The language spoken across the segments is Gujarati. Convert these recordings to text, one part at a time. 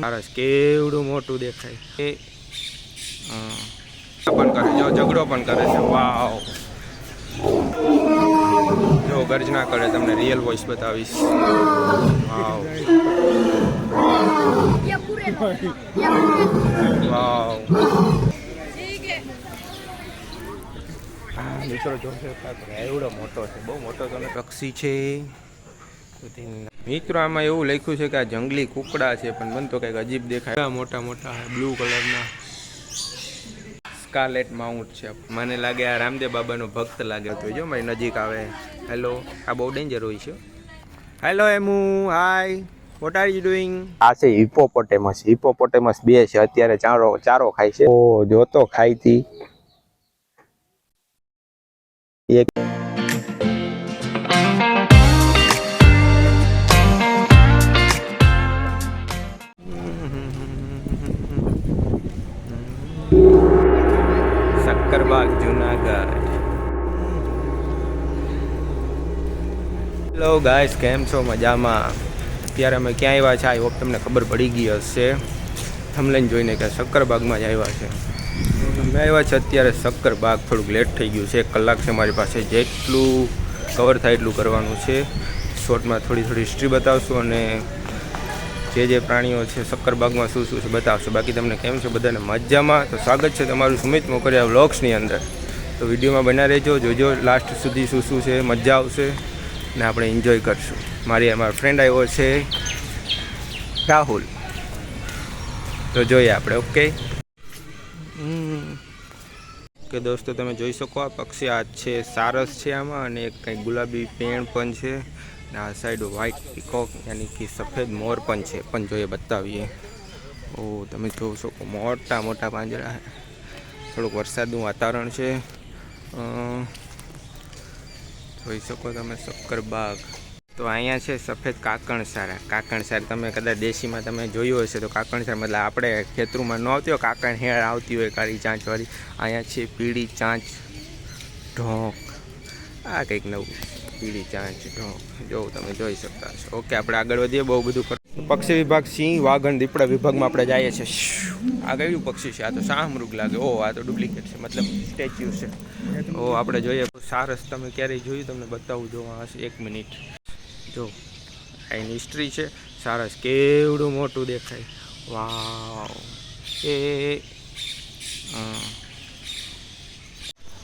સારસ કેવડું મોટું દેખાય એ પણ કરે જો ઝઘડો પણ કરે છે વાવ જો ગર્જના કરે તમને રિયલ વોઇસ બતાવીશ વાવ વાવ મિત્રો જોશે એવડો મોટો છે બહુ મોટો તમે પક્ષી છે મિત્રો આમાં એવું લખ્યું છે કે આ જંગલી કુકડા છે પણ મને તો કંઈક અજીબ દેખાય મોટા મોટા બ્લુ કલરના સ્કાર્લેટ માઉન્ટ છે મને લાગે આ રામદેવ બાબાનો ભક્ત લાગે તો જો મારી નજીક આવે હેલો આ બહુ ડેન્જર હોય છે hello emu hi what are you doing આ છે હિપોપોટેમસ બે છે અત્યારે ચારો ખાય છે ઓ જોતો ખાઈતી એક સક્કરબાગ જુનાગઢ હેલો ગાઈસ કેમ છો મજામાં અત્યારે અમે ક્યાં આવ્યા છે આઈ હોપ તમને ખબર પડી ગઈ હશે થંબનેલ જોઈને કે શક્કરબાગમાં જ આવ્યા છે અમે આવ્યા છે અત્યારે શક્કરબાગ થોડુંક લેટ થઈ ગયું છે 1 કલાક છે મારી પાસે જેટલું કવર થાય એટલું કરવાનું છે શોર્ટમાં થોડી હિસ્ટ્રી બતાવશું અને જે પ્રાણીઓ છે શક્કરબાગમાં શું શું છે બતાવશે બાકી તમને કેમ છે બધાને મજામાં તો સ્વાગત છે તમારું સુમિત મોકરિયા વ્લોગ્સની અંદર તો વિડીયોમાં બના રહેજો જોજો લાસ્ટ સુધી શું શું છે મજા આવશે ને આપણે એન્જોય કરશું મારો ફ્રેન્ડ આવ્યો છે રાહુલ તો જોઈએ આપણે ઓકે કે દોસ્તો તમે જોઈ શકો આ પક્ષી આ છે સારસ છે આમાં અને એક કંઈક ગુલાબી પેણ પણ છે ને આ સાઈડ વ્હાઇટ પીકોક યાની કે સફેદ મોર પણ છે પણ જોઈએ બતાવીએ ઓ તમે જોઈ શકો મોટા મોટા પાંજરા થોડુંક વરસાદનું વાતાવરણ છે જોઈ શકો તમે શક્કરબાગ તો અહીંયા છે સફેદ કાકણસાર તમે કદાચ દેશીમાં તમે જોયું હશે તો કાકણસાર મતલબ આપણે ખેતરોમાં ન આવતી હોય કાકણ હેળ આવતી હોય કાળી ચાંચવાળી અહીંયા છે પીળી ચાંચ ઢોંક આ કંઈક નવું પીળી ચાંચ ઢોંક જો તમે જોઈ શકતા હશો ઓકે આપણે આગળ વધીએ બહુ બધું પક્ષી વિભાગ સિંહ વાઘણ દીપડા વિભાગમાં આપણે જઈએ છીએ આ કયું પક્ષી છે આ તો શાહમૃગ લાગે ઓ આ તો ડુપ્લિકેટ છે મતલબ સ્ટેચ્યુ છે તો આપણે જોઈએ સારસ તમે ક્યારેય જોયું તમને બતાવું જોવા હશે 1 મિનિટ જો એની હિસ્ટ્રી છે સારસ કેવડું મોટું દેખાય વાવ એ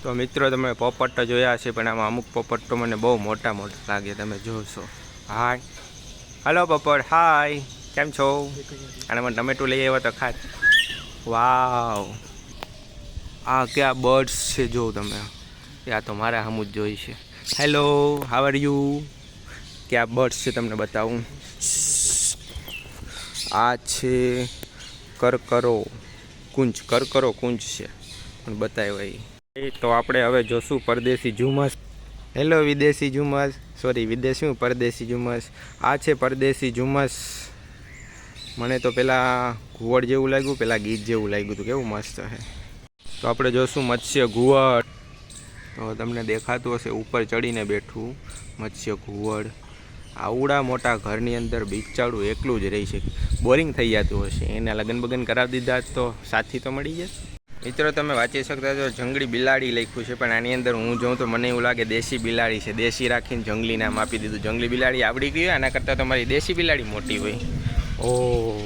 તો મિત્રો તમે પોપટ જોયા છે પણ આમાં અમુક પોપટ તો મને બહુ મોટા લાગે તમે જોશો હાય હલો પોપટ હાય કેમ છો અને મને ટમેટું લઈ આવ્યો તો ખાત વાવ આ ક્યાં બર્ડ્સ છે જો તમે આ તો મારા હમું જ જોઈ છે હેલો હાવ આર યુ ક્યાં બર્ડ્સ છે તમને બતાવું આ છે કરકરો કુંજ છે પણ બતાવ્યો તો આપણે હવે જોશું પરદેશી ઝુમસ હેલો વિદેશી ઝુમસ વિદેશી પરદેશી ઝુમસ આ છે પરદેશી ઝુમસ મને તો પહેલાં ઘુવડ જેવું લાગ્યું ગીત જેવું લાગ્યું હતું કેવું મસ્ત છે તો આપણે જોશું મત્સ્ય ઘુવડ તો તમને દેખાતું હશે ઉપર ચડીને બેઠું મત્સ્ય ઘુવડ આવડા મોટા ઘરની અંદર બિચારું એકલું જ રહી છે બોરિંગ થઈ જતું હશે એને લગ્ન બગન કરાવી દીધા તો સાથી તો મળી જશે મિત્રો તમે વાંચી શકતા છો જંગલી બિલાડી લખ્યું છે પણ આની અંદર હું જોઉં તો મને એવું લાગે દેશી બિલાડી છે દેશી રાખીને જંગલી નામ આપી દીધું જંગલી બિલાડી આવડી ગઈ હોય આના કરતાં તો મારી દેશી બિલાડી મોટી હોય ઓહ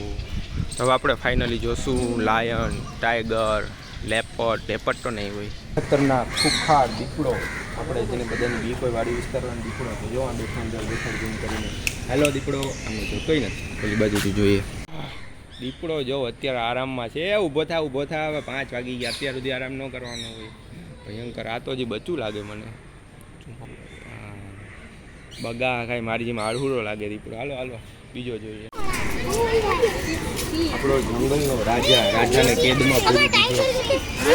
હવે આપણે ફાઇનલી જોશું લાયન ટાઈગર લેપર્ડ તો નહીં હોય ખતરનાક સુખાર દીપડો આપણે જેને બધાની બી કોઈ વાડી વિસ્તારવાનો દીપડો હતો જોવા બેઠા અંદર ઝૂમ કરીને હેલો દીપડો અમને જોતોય નથી પેલી બાજુથી જોઈએ દીપડો જો અત્યારે આરામમાં છે ઊભો થા હવે 5 વાગી ગયા અત્યાર સુધી આરામ ન કરવાનો હોય ભયંકર આ તો હજી બચ્ચું લાગે મને બગા ખાય મારી જેમ આળહુડો લાગે દીપડો હાલો બીજો જોઈએ આપણો જંગલનો રાજાને કેદમાં પૂરી દીધો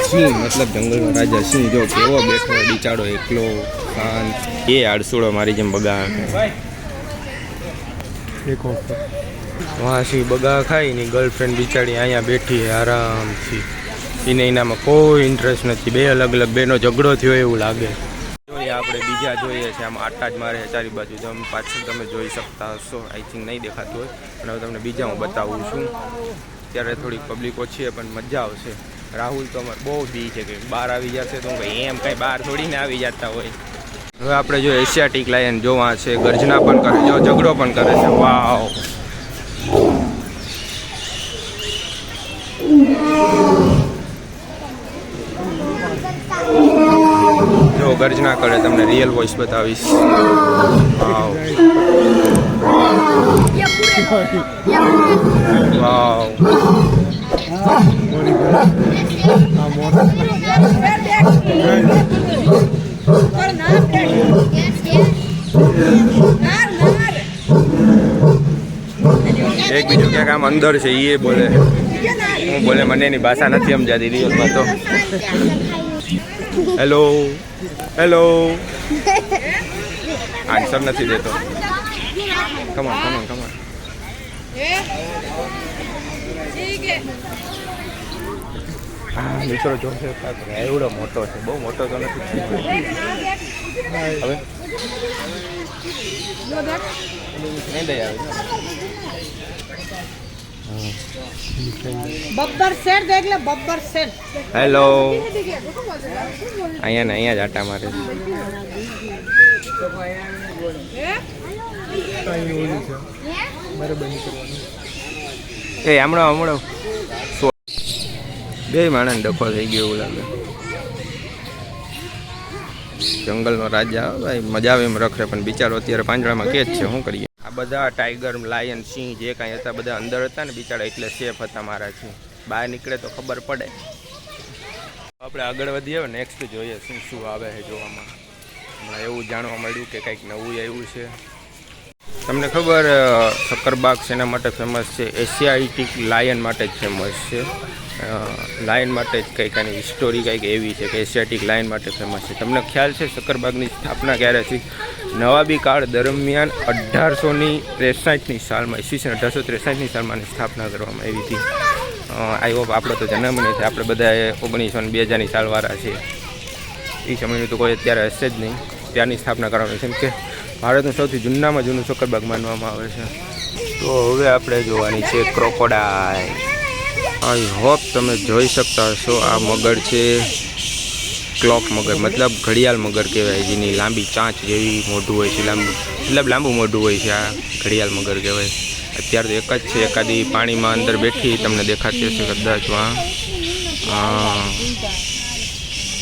સિંહ મતલબ જંગલનો રાજા સિંહ જો કેવો બેઠો બિચારો એકલો શાંત એ આળસુડો મારી જેમ બગા દેખો વાંસી બગા ખાઈ ની ગર્લફ્રેન્ડ બિચારી અહીંયા બેઠી એનામાં કોઈ ઇન્ટરેસ્ટ નથી બે અલગ બેનો ઝઘડો થયો એવું લાગે આ આપણે બીજા જોઈએ છે, આમ આટા જ મારે ચારી બાજુ તો પાછળ તમે જોઈ શકતા હશો. આઈ થિંક નહીં દેખાતું હોય, અને હવે તમને બીજા હું બતાવું છું. ત્યારે થોડીક પબ્લિક ઓછી છે પણ મજા આવશે. રાહુલ તો અમારે બહુ બી છે કે બહાર આવી જશે તો કંઈ એમ કંઈ બહાર થોડીને આવી જતા હોય. હવે આપણે જો એશિયાટિક લાયન જોવા છે, ગર્જના પણ કરે છે, ઝઘડો પણ કરે છે. વાવ, જો ગર્જના કરે, તમને રિયલ વોઇસ બતાવીશ. વાવ વાવ, એક બીજું ક્યાંક આમ અંદર છે એ બોલે, હું બોલે મને એની ભાષા નથી સમજાતી રિયલમાં તો. હેલો હેલો, આન્સર નથી દેતો. Come on come on come on. હા મિત્રો જોશે એવડો મોટો છે, બહુ મોટો તો નથી. હવે નહીં દઈ આવે. બબ્બર શેર દેખ લે, બબ્બર શેર. હેલો, અહીંયા ને અહીંયા જ આટા મારે છે. એ હમણાં હમણાં બે માણસ ડખો થઈ ગયો એવું લાગે. જંગલનો રાજા ભાઈ, મજા આવે એમ રખડે પણ બિચારો અત્યારે પાંજરામાં કે જ છે. શું કરીએ? આ બધા ટાઈગર, લાયન, સિંહ જે કાંઈ હતા બધા અંદર હતા ને બિચારા, એટલે સેફ હતા મારાથી. બહાર નીકળે તો ખબર પડે. આપણે આગળ વધીએ, નેક્સ્ટ જોઈએ શું શું આવે છે જોવામાં. હમણાં એવું જાણવા મળ્યું કે કંઈક નવું આવ્યું છે. તમને ખબર શક્કરબાગ શેના માટે ફેમસ છે? એશિયાટિક લાયન માટે જ ફેમસ છે. લાયન માટે જ કંઈક આની હિસ્ટોરી કંઈક એવી છે કે એશિયાટિક લાયન માટે ફેમસ છે. તમને ખ્યાલ છે શક્કરબાગની સ્થાપના ક્યારેથી? નવાબી કાળ દરમિયાન 1863ની સાલમાં, ઈસવીસન 1863ની સાલમાં આની સ્થાપના કરવામાં આવી હતી. આઈ હોપ આપણો તો જન્મ નહીં થાય, આપણે બધા 1900 ને 2000ની સાલવાળા છીએ. એ સમયનું તો કોઈ અત્યારે હશે જ નહીં. ત્યારની સ્થાપના કરવાની છે, કેમ કે ભારતનું સૌથી જૂનામાં જૂનું શક્કરબાગ માનવામાં આવે છે. તો હવે આપણે જોવાની છે ક્રોકોડાઇલ. આઈ હોપ તમે જોઈ શકતા હશો. આ મગર છે, ક્લોક મગર, મતલબ ઘડિયાળ મગર કહેવાય, જેની લાંબી ચાંચ જેવી મોઢું હોય છે, મતલબ લાંબુ મોઢું હોય છે. આ ઘડિયાળ મગર કહેવાય. અત્યારે તો એક જ છે, એકાદી પાણીમાં અંદર બેઠી તમને દેખાતી હશે કદાચ. હા,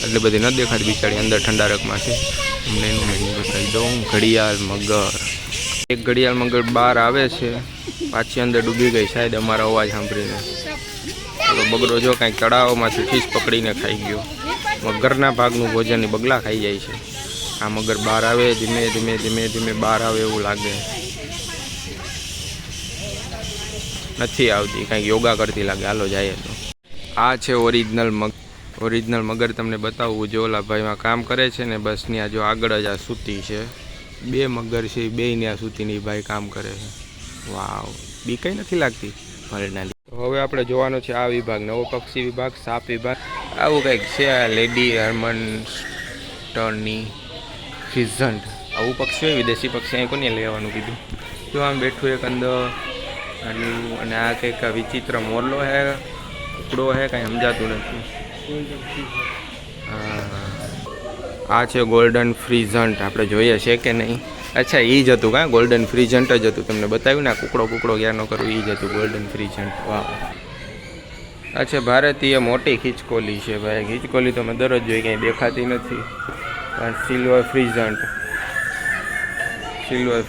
એટલે બધી નથી દેખાતી બિચારી, અંદર ઠંડારકમાં છે. તમને એનું મેનુ બતાવી દઉં. ઘડિયાળ મગર, એક ઘડિયાળ મગર બહાર આવે છે, પાછી અંદર ડૂબી ગઈ શાયદ અમારો અવાજ સાંભળીને. તો બગડો જો કાંઈક તળાવમાંથી ફીસ પકડીને ખાઈ ગયો. મગરના ભાગનું ભોજન બગલા ખાઈ જાય છે. આ મગર બહાર આવે, ધીમે ધીમે ધીમે ધીમે બહાર આવે એવું લાગે. નથી આવતી, કાંઈક યોગા કરતી લાગે. હાલો જાય તો. આ છે ઓરિજિનલ મગર. તમને બતાવું, જો ઓલા ભાઈમાં કામ કરે છે ને, બસ ત્યાં જો આગળ જ આ સૂતી છે. બે મગર છે, બે ત્યાં સૂતીની ભાઈ કામ કરે છે. વાવ, બી કંઈ નથી લાગતી ભરનાલી. હવે આપણે જોવાનો છે આ વિભાગ, નવો પક્ષી વિભાગ, સાપ વિભાગ. આવું કંઈક છે. આ લેડી હર્મન્ટની ફિઝન્ટ, આવું પક્ષી હોય, વિદેશી પક્ષી. અહીં કોને લેવાનું કીધું? જો આમ બેઠું એક અંદર, અને આ કંઈક વિચિત્ર મોરલો હે, કુકડો હે, કાંઈ સમજાતું નથી. આ છે ગોલ્ડન ફ્રીઝન્ટ. આપણે જોઈએ છે કે નહીં? અચ્છા, એ જ હતું કાં? ગોલ્ડન ફ્રીઝન્ટ જ હતું. તમને બતાવ્યું ને કુકડો ક્યાં ન કરવું, એ જ હતું ગોલ્ડન ફ્રીઝન્ટ. વાહ. અચ્છા, ભારતીય મોટી ખીચકોલી છે ભાઈ. ખીચકોલી તો મેં દરરોજ જોઈ, કંઈ દેખાતી નથી. સિલ્વર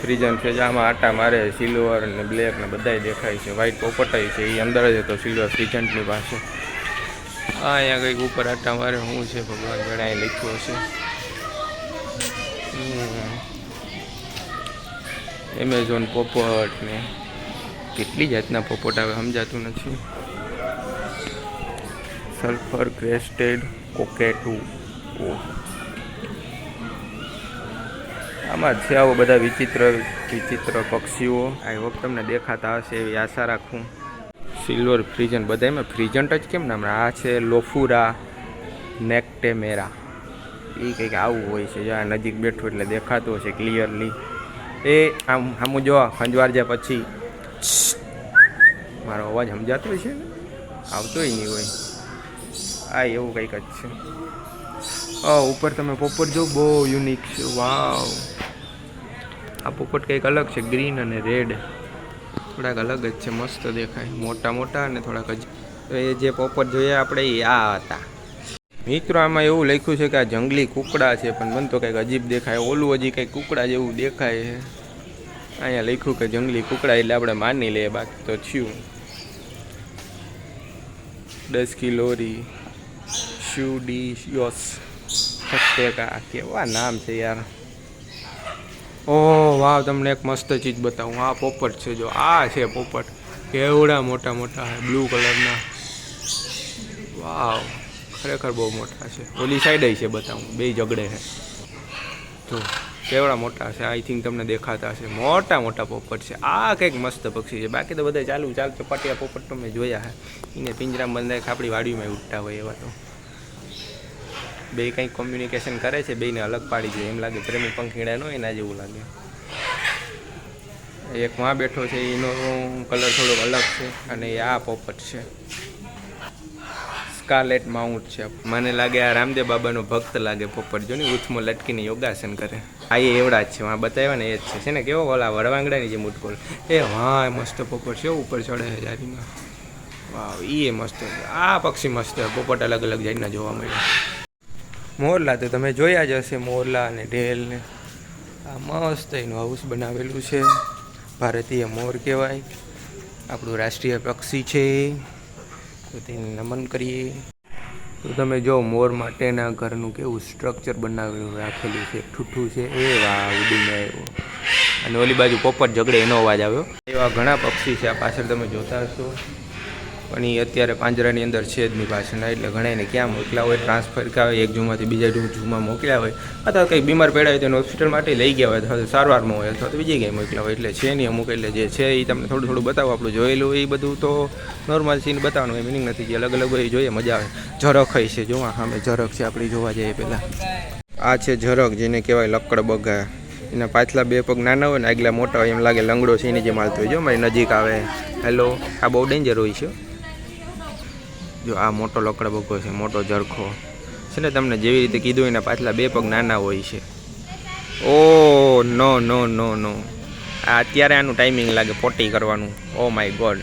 ફ્રીઝન્ટ છે, આમાં આટા મારે. સિલ્વર ને બ્લેક ને બધાય દેખાય છે. વ્હાઈટ પોપટાઈ છે, એ અંદર જ હતો સિલ્વર ફ્રીઝન્ટની પાસે. હા, અહીંયા કંઈક ઉપર આટા મારે. શું છે ભગવાન જાણે, અહીં લખ્યું હશે. એમેઝોન પોપટ ને કેટલી જાતના પોપટ આવે સમજાતું નથી. સલ્ફર ક્રેસ્ટેડ કોકેટુ, આમાં છે આવો બધા વિચિત્ર પક્ષીઓ. આઈ હોપ તમને દેખાતા હશે એવી આશા રાખું. સિલ્વર ફ્રીઝન્ટ, બધામાં ફ્રીઝન્ટ જ કેમ નામ? આ છે લોફુરા નેક્ટેમેરા. એ કંઈક આવું હોય છે. જો આ નજીક બેઠું એટલે દેખાતું હશે ક્લિયરલી. એ આમ આમું જો ખંજવાર જાય પછી મારો અવાજ સમજાતો છે ને, આવતોય નહીં હોય. આ એવું કંઈક જ છે. ઉપર તમે પોપટ જો, બહુ યુનિક છે. વાવ, આ પોપટ કંઈક અલગ છે, ગ્રીન અને રેડ થોડાક અલગ જ છે, મસ્ત દેખાય, મોટા મોટા અને થોડાક જ. એ જે પોપટ જોઈએ આપણે એ આ હતા. મિત્રો આમાં એવું લખ્યું છે કે આ જંગલી કુકડા છે, પણ મને તો કંઈક અજીબ દેખાય. ઓલું હજી કંઈક કુકડા જેવું દેખાય છે. અહીંયા લખ્યું કે જંગલી કુકડા એટલે આપણે માની લઈએ, બાકી તો થયું. 10 કિલોરી શુડી યોસ ફસ્ટેકા, કેવા નામ છે યાર. ઓહ વાવ, તમને એક મસ્ત ચીજ બતાવું. આ પોપટ છે, જો આ છે પોપટ, કેવડા મોટા મોટા છે, બ્લુ કલરના. વાવ, ખરેખર બહુ મોટા છે. ઓલી સાઈડ છે બતાવું, બે ઝઘડે છે. જો કેવડા મોટા છે, આઈ થિંક તમને દેખાતા હશે. મોટા મોટા પોપટ છે. આ કંઈક મસ્ત પક્ષી છે. બાકી તો બધા ચાલુ ચપાટિયા પોપટ તો મેં જોયા છે. એને પિંજરામાં બંધાય, આપણી વાડીમાં ઉડતા હોય એવા. તો બે કંઈક કોમ્યુનિકેશન કરે છે, બેને અલગ પાડી જોઈએ એમ લાગે. પ્રેમી પંખીડા નો એના જેવું લાગે. એક માં બેઠો છે, એનો કલર થોડોક અલગ છે, અને આ પોપટ છે, સ્કાર્લેટ માઉન્ટ છે. મને લાગે આ રામદેવ બાબાનો ભક્ત લાગે પોપટ. જો ને ઉથમાં લટકીને યોગાસન કરે. આ એ એવડા જ છે, આ બતાવ્યા ને એ જ છે ને. કેવો ઓલા વડવાંગડાની જે મુટકોલ એ, હા મસ્ત પોપટ છે, ઉપર ચડે છે જારીમાં. વાવ, એ મસ્ત છે. આ પક્ષી મસ્ત છે. પોપટ અલગ અલગ જાતના જોવા મળે. મોરલા તો તમે જોયા જ હશે, મોરલા અને ઢેલ ને. આ મસ્ત એનું હાઉસ બનાવેલું છે. ભારતીય મોર કહેવાય, આપણું રાષ્ટ્રીય પક્ષી છે, તો તેને નમન કરીએ. તો તમે જો મોર માટેના ઘરનું કેવું સ્ટ્રક્ચર બનાવેલું રાખેલું છે. ઠૂઠું છે એ, વાહ ઉડીને આવ્યો. અને ઓલી બાજુ પોપટ ઝઘડે એનો અવાજ આવ્યો. એવા ઘણા પક્ષી છે આ પાછળ તમે જોતા હશો, પણ એ અત્યારે પાંજરાની અંદર છે જ નહીં પાછળ. એટલે ઘણા એને ક્યાં મોકલ્યા હોય, ટ્રાન્સફર કર્યા હોય, એક ઝૂમાંથી બીજા ઝૂમાં મોકલ્યા હોય, અથવા કંઈક બીમાર પડ્યા હોય તો એને હોસ્પિટલ માટે લઈ ગયા હોય, અથવા તો સારવારમાં હોય, અથવા તો બીજી ક્યાંય મોકલ્યા હોય. એટલે છે નહીં અમુક. એટલે જે છે એ તમને થોડું થોડું બતાવો. આપણું જોયેલું એ બધું તો નોર્મલ સીન બતાવવાનું હોય, મિનિંગ નથી. જે અલગ અલગ હોય એ જોઈએ, મજા આવે. ઝરખ હોય છે, જોવા સામે ઝરખ છે, આપણે જોવા જઈએ પહેલાં. આ છે ઝરખ, જેને કહેવાય લક્કડ બગા. એના પાછલા બે પગ નાના હોય ને આગલા મોટા હોય, એમ લાગે લંગડો છે એની જે માલતો હોય. જો મારી નજીક આવે. હેલો, આ બહુ ડેન્જર હોય છે. જો આ મોટો લકડ બગો છે, મોટો ઝરખો છે ને. તમને જેવી રીતે કીધું એના પાછલા બે પગ નાના હોય છે. ઓ નો નો નો નો, આ અત્યારે આનું ટાઈમિંગ લાગે પોટી કરવાનું. Oh my God.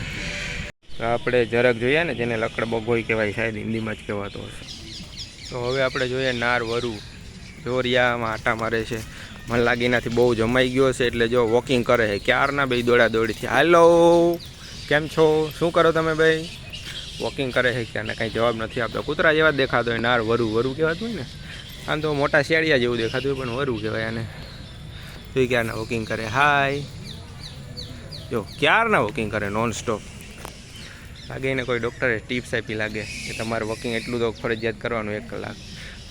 આપણે જરાક જોઈએ ને, જેને લકડ બગોય કહેવાય, શાયદ હિન્દીમાં જ કહેવાતો હશે. તો હવે આપણે જોઈએ નાર વરુ. જોરિયામાં આટા મારે છે. મને લાગે એનાથી બહુ જમાઈ ગયો છે, એટલે જો વોકિંગ કરે છે. ક્યારના ભાઈ દોડા દોડીથી. હાલો, કેમ છો, શું કરો તમે ભાઈ? વોકિંગ કરે છે ક્યાં ને કાંઈ જવાબ નથી આપતો. કૂતરા જેવા જ દેખાતો હોય. નાર વરુ, વરુ કહેવાતું હોય ને. આમ તો મોટા શિયાળિયા જેવું દેખાતું હોય, પણ વરુ કહેવાય આને. જોઈ ક્યારના વોકિંગ કરે. હાય, જો ક્યારના વોકિંગ કરે નોન સ્ટોપ. લાગે એને કોઈ ડૉક્ટરે ટિપ્સ આપી લાગે કે તમારે વોકિંગ એટલું તો ફરજિયાત કરવાનું 1 કલાક.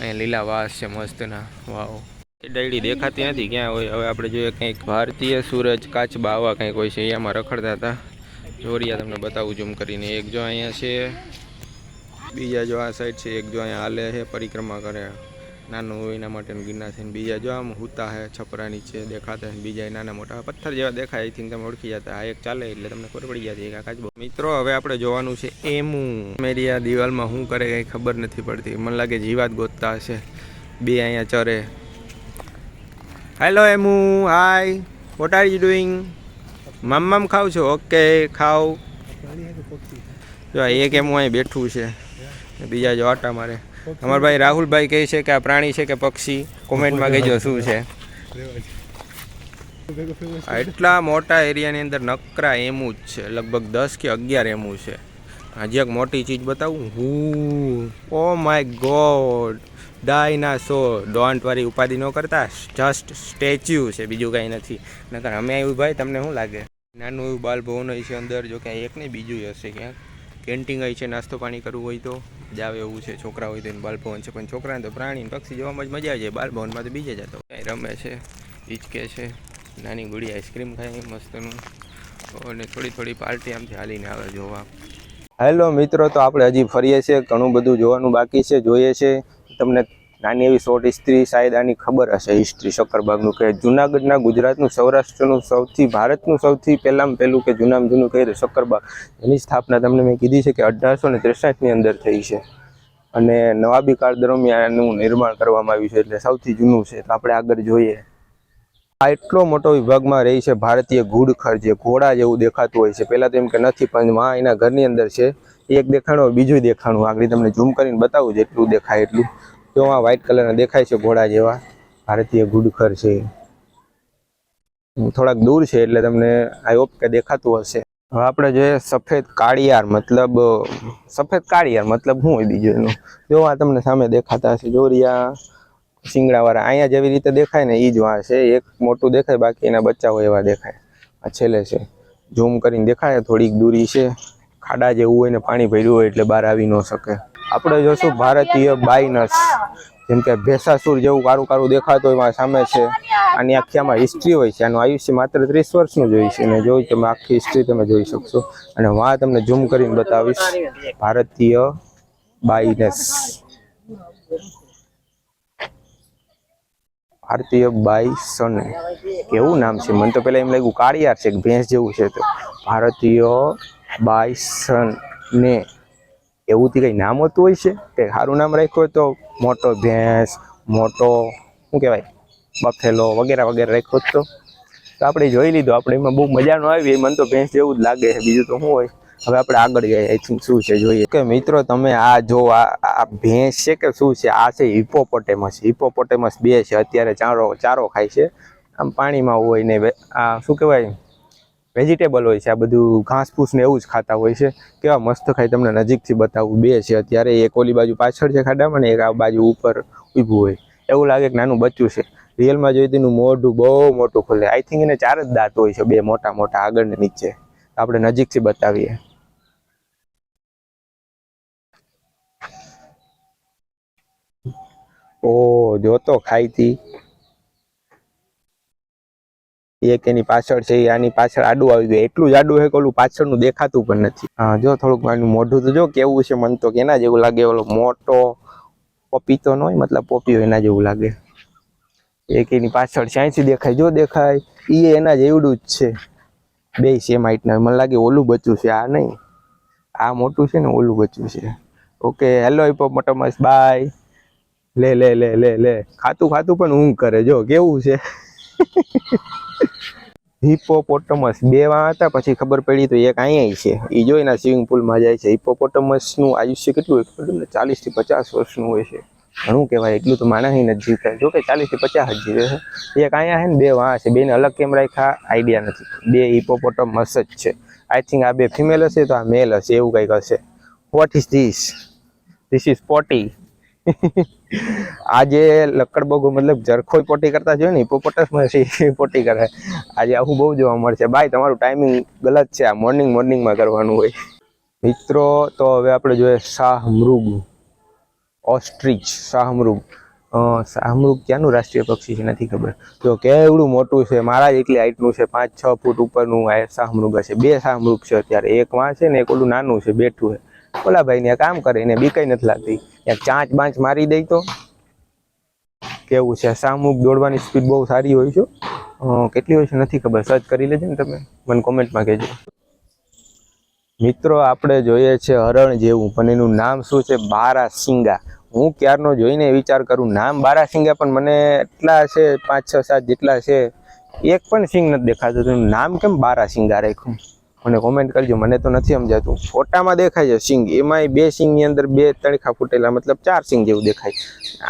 અહીંયા લીલા વાસ છે મસ્તના. વાવ, એ ડાયડી દેખાતી નથી ક્યાં હોય. હવે આપણે જોઈએ કંઈક ભારતીય સૂરજ કાચબા આવા કંઈક હોય છે. અહીંયામાં રખડતા હતા. જોરિયા તમને બતાવું ઝૂમ કરીને. એક જો અહીંયા છે, બીજા જો આ સાઈડ છે, એક જો અહીંયા હાલે છે, પરિક્રમા કરે. નાનું હોય એના માટેનું ગિરનાર છે. બીજા જો આમ હુતા છે, છપરા નીચે દેખાતા છે. બીજા નાના મોટા પથ્થર જેવા દેખાય. આઈ થિંક તમે ઓળખી જતા. આ એક ચાલે એટલે તમને ખબર પડી જતી કે આ કાચબો. મિત્રો હવે આપણે જોવાનું છે એમુ. મેરી આ દિવાલમાં શું કરે કંઈ ખબર નથી પડતી. મને લાગે જીવાત ગોતતા હશે. બે અહીંયા ચરે. Hello emu, hi, what are you doing? મામ ખાવ છો? ઓકે, ખાવ. જો એક એમું અહીં બેઠું છે, બીજા જો આટા મારે. અમારા ભાઈ રાહુલભાઈ કહે છે કે આ પ્રાણી છે કે પક્ષી? કોમેન્ટમાં કહેજો શું છે. એટલા મોટા એરિયાની અંદર નકરા એમુ જ છે. લગભગ 10 કે 11 એમુ છે. હજી એક મોટી ચીજ બતાવું. Oh my God, dinosaur. Don't worry, ઉપાધિ ન કરતા. જસ્ટ સ્ટેચ્યુ છે, બીજું કાંઈ નથી. નકર અમે આવ્યું ભાઈ, તમને શું લાગે? નાનું એવું બાલભવન હોય છે અંદર. જો ક્યાં એક નહીં બીજું હશે ક્યાંક. કેન્ટીન હોય છે, નાસ્તો પાણી કરવું હોય તો જાવ એવું છે. છોકરા હોય તો એને બાલભવન છે, પણ છોકરાને તો પ્રાણી પક્ષી જોવામાં જ મજા આવી જાય. બાલભવનમાં તો બીજે જતો ક્યાંય રમે છે, હિચકે છે. નાની ગુડી આઈસ્ક્રીમ ખાય મસ્તનું. અને થોડી થોડી પાર્ટી આમથી હાલીને આવે જોવા. હેલો મિત્રો, તો આપણે હજી ફરીએ છીએ. ઘણું બધું જોવાનું બાકી છે, જોઈએ છે. તમને નાની એવી શોર્ટ હિસ્ટ્રી શાયદ આની ખબર હશે હિસ્ટ્રી શક્કરબાગનું કે જુનાગઢના ગુજરાતનું સૌરાષ્ટ્રનું ભારતનું સૌથી પહેલામાં પહેલું કે જૂનામાં જૂનું કહે તો શક્કરબાગ એની સ્થાપના તમને મેં કીધી છે કે 1863ની અંદર થઈ છે અને નવાબી કાળ દરમિયાન એનું નિર્માણ કરવામાં આવ્યું છે એટલે સૌથી જૂનું છે. તો આપણે આગળ જોઈએ. આ એટલો મોટો વિભાગમાં રહી છે ભારતીય ઘુડખર જે ઘોડા જેવું દેખાતું હોય છે. પહેલાં તો એમ કે નથી પણ માં એના ઘરની અંદર છે. એક દેખાણું બીજું દેખાણું આગળ તમને ઝૂમ કરીને બતાવું જેટલું દેખાય એટલું. તો આ વ્હાઇટ કલરના દેખાય છે ઘોડા જેવા ભારતીય ઘુડખર છે. થોડાક દૂર છે એટલે તમને આઈ હોપ કે દેખાતું હશે. હવે આપણે જોઈએ સફેદ કાળિયાર મતલબ શું હોય બીજું એનું જો આ તમને સામે દેખાતા હશે જોરિયા શિંગડાવાળા અહીંયા જેવી રીતે દેખાય ને એ જ વાં છે. એક મોટું દેખાય બાકી એના બચ્ચા હોય એવા દેખાય. આ છેલ્લે છે ઝૂમ કરીને દેખાય થોડીક દૂરી છે. ખાડા જેવું હોય ને પાણી ભર્યું હોય એટલે બહાર આવી ન શકે. આપણે જોશું ભારતીય બાયનસ જેમ કે ભેસાસુર જેવું કારું કારું દેખાતું હોય સામે છે. આની આખી આમાં હિસ્ટ્રી હોય છે. આનું આયુષ્ય માત્ર 30 વર્ષનું જ હોય છે અને જોઈ તમે આખી હિસ્ટ્રી તમે જોઈ શકશો અને વાં તમને ઝૂમ કરીને બતાવીશ ભારતીય બાયનસ. ભારતીય બાયસન કેવું નામ છે મને તો પેલા એમ લાગ્યું કાળિયાર છે ભેંસ જેવું છે. તો ભારતીય બાયસન ને એવું થી કઈ નામ હોતું હોય છે કે સારું નામ રાખ્યું હોય તો મોટો ભેંસ મોટો શું કહેવાય બફેલો વગેરે વગેરે રાખ્યો તો આપણે જોઈ લીધું. આપણે એમાં બહુ મજા ન આવી મને તો ભેંસ જેવું જ લાગે છે બીજું તો શું હોય. હવે આપણે આગળ જઈએ આઈ થિંક શું છે જોઈએ કે મિત્રો તમે આ જો આ ભેંસ છે કે શું છે આ છે હિપોપોટેમસ. હિપોપોટેમસ 2 છે અત્યારે ચારો ખાય છે આમ પાણીમાં હોય ને આ શું કહેવાય વેજીટેબલ હોય છે. આ બધું ઘાસ ફૂસ ને એવું જ ખાતા હોય છે. કેવા મસ્ત ખાય તમને નજીકથી બતાવું. 2 છે અત્યારે એક ઓલી બાજુ પાછળ છે ખાડામાં ને એક આ બાજુ ઉપર ઊભું હોય એવું લાગે કે નાનું બચ્ચું છે. રિયલમાં જોઈ તેનું મોઢું બહુ મોટું ખુલે. આઈ થિંક એને 4 જ દાંત હોય છે 2 મોટા મોટા આગળ ને નીચે. આપણે નજીકથી બતાવીએ. ઓ જોતો ખાઈતી એક એની પાછળ છે આની પાછળ આડું આવી ગયું એટલું જ આડું છે કે ઓલું પાછળનું દેખાતું પણ નથી. હા જો થોડુંક આનું મોઢું તો જો કેવું છે મને તો કેના જેવું લાગે ઓલો મોટો પપીતો ન હોય મતલબ પોપિયો એના જેવું લાગે. એક એની પાછળ છે અહીંથી દેખાય જો દેખાય એ એના જેવડું જ છે. 2 સેમ હાઈટના મને લાગે ઓલું બચ્ચું છે આ નહીં આ મોટું છે ને ઓલું બચ્ચું છે. Okay hello hippopotamus bye. લે લે લે લે લે ખાતું પણ ઊંઘ કરે જો કેવું છે. હિપોપોટેમસ 2 વાં હતા પછી ખબર પડી તો એક અહીંયા છે એ જો એના સ્વિમિંગ પુલમાં જાય છે. હિપોપોટેમસનું આયુષ્ય કેટલું હોય 40 થી 50 વર્ષનું હોય છે. ઘણું કહેવાય એટલું તો માણસ નથી જીવતા જો કે 40 થી 50 જ જીવે છે. એક અહીંયા છે ને 2 વાં છે. 2ને અલગ કેમ રાખ્યા આઈડિયા નથી. 2 હિપોપોટેમસ જ છે. આઈ થિંક આ 2 ફિમેલ હશે તો આ મેલ હશે એવું કંઈક હશે. What is this is potty. આજે લક્કડબગો મતલબ જરખોઈ પોટી કરતા જોયું ને હિપોપોટેમસ પોટી કરે. આજે આવું બહુ જોવા મળશે. ભાઈ તમારું ટાઈમિંગ ગલત છે. આ મોર્નિંગમાં કરવાનું હોય મિત્રો. તો હવે આપણે જોઈએ શાહમૃગ ઓસ્ટ્રીચ. શાહમૃગ ક્યાંનું રાષ્ટ્રીય પક્ષી છે નથી ખબર. તો કેવડું મોટું છે મારા જેટલી હાઈટનું છે 5-6 ફૂટ ઉપરનું આ શાહમૃગ હશે. 2 શાહમૃગ છે અત્યારે એક વાં છે ને એક ઓલું નાનું છે બેઠું છે. ઓલા ભાઈને કામ કરે એને બીકાઈ નથી લાગતી. એક ચાંચ બાંચ મારી દઈ તો કેવું છે. શાહમૃગ દોડવાની સ્પીડ બહુ સારી હોય છે. કેટલી હોય છે નથી ખબર સર્ચ કરી લેજો ને તમે મને કોમેન્ટમાં કહેજો મિત્રો. આપણે જોઈએ છે હરણ જેવું પણ એનું નામ શું છે બારાસિંગા. હું ક્યારનો જોઈને વિચાર કરું નામ બારાસિંગા પણ મને એટલા છે 5-6-7 જેટલા છે એક પણ સિંગ નથી દેખાતું. તેનું નામ કેમ બારાસિંગા રાખ્યું મને કોમેન્ટ કરજો. મને તો નથી સમજાતું. ફોટામાં દેખાય છે સિંગ એમાંય 2 સિંગની અંદર 2 તણખા ફૂટેલા મતલબ 4 સિંગ જેવું દેખાય.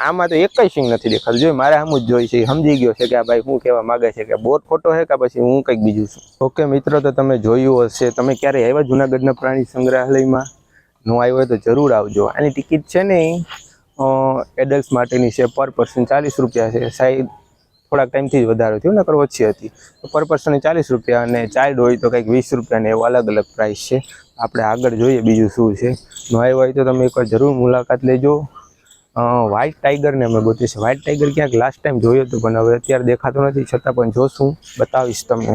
આમાં તો એક જ સિંગ નથી દેખાતું. જો મારે આમ જ જોઈ છે સમજી ગયો છે કે આ ભાઈ શું કહેવા માંગે છે કે બોર ફોટો છે કે પછી હું કંઈક બીજું છું. ઓકે મિત્રો તો તમે જોયું હશે. તમે ક્યારે આવ્યા જુનાગઢના પ્રાણી સંગ્રહાલયમાં? ન આવ્યો હોય તો જરૂર આવજો. આની ટિકિટ છે ને એડલ્ટ માટેની છે પર પર્સન 40 રૂપિયા છે. સાહેબ થોડાક ટાઈમથી જ વધારો થયો નકર ઓછી હતી. તો પર પર્સન 40 રૂપિયા અને ચાઇલ્ડ હોય તો કંઈક 20 રૂપિયાને એવો અલગ અલગ પ્રાઇસ છે. આપણે આગળ જોઈએ બીજું શું છે. ન આવ્યો હોય તો તમે એકવાર જરૂર મુલાકાત લેજો. વ્હાઇટ ટાઈગરને અમે ગોતી છે. વ્હાઇટ ટાઈગર ક્યાંક લાસ્ટ ટાઈમ જોયો હતું પણ હવે અત્યારે દેખાતો નથી છતાં પણ જોશું બતાવીશ તમને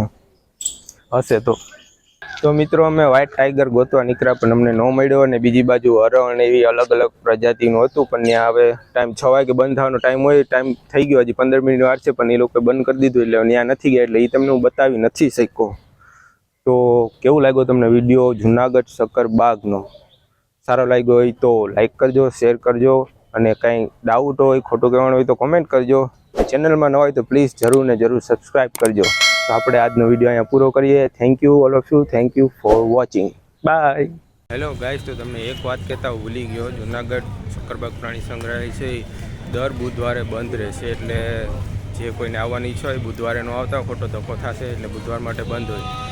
હશે તો. તો મિત્રો અમે વ્હાઇટ ટાઈગર ગોતવા નીકળ્યા પણ અમને ન મળ્યો, અને બીજી બાજુ હરણ એવી અલગ અલગ પ્રજાતિનું હતું, પણ ત્યાં હવે ટાઈમ 6 વાગે બંધ થવાનો ટાઈમ હોય, ટાઈમ થઈ ગયો, હજી 15 મિનિટ વાર છે, પણ એ લોકોએ બંધ કરી દીધું એટલે ત્યાં નથી ગયા, એટલે એ તમને હું બતાવી નથી શક્યો. તો કેવું લાગ્યો તમને વિડીયો જુનાગઢ શક્કરબાગનો? સારો લાગ્યો હોય તો લાઈક કરજો, શેર કરજો, અને કાંઈ ડાઉટ હોય, ખોટું કહેવાનું હોય તો કોમેન્ટ કરજો. ચેનલમાં ન હોય તો પ્લીઝ જરૂર ને જરૂર સબસ્ક્રાઈબ કરજો. તો આપણે આજનો વિડીયો અહીંયા પૂરો કરીએ. Thank you all of you, thank you for watching, bye. Hello guys, તો તમને એક વાત કહેતા હું ભૂલી ગયો. જુનાગઢ શક્કરબાગ પ્રાણી સંગ્રહાલય છે દર બુધવારે બંધ રહેશે, એટલે જે કોઈને આવવાની ઈચ્છા હોય બુધવારે ન આવતા, ખોટો ધક્કો થશે, એટલે બુધવાર માટે બંધ હોય.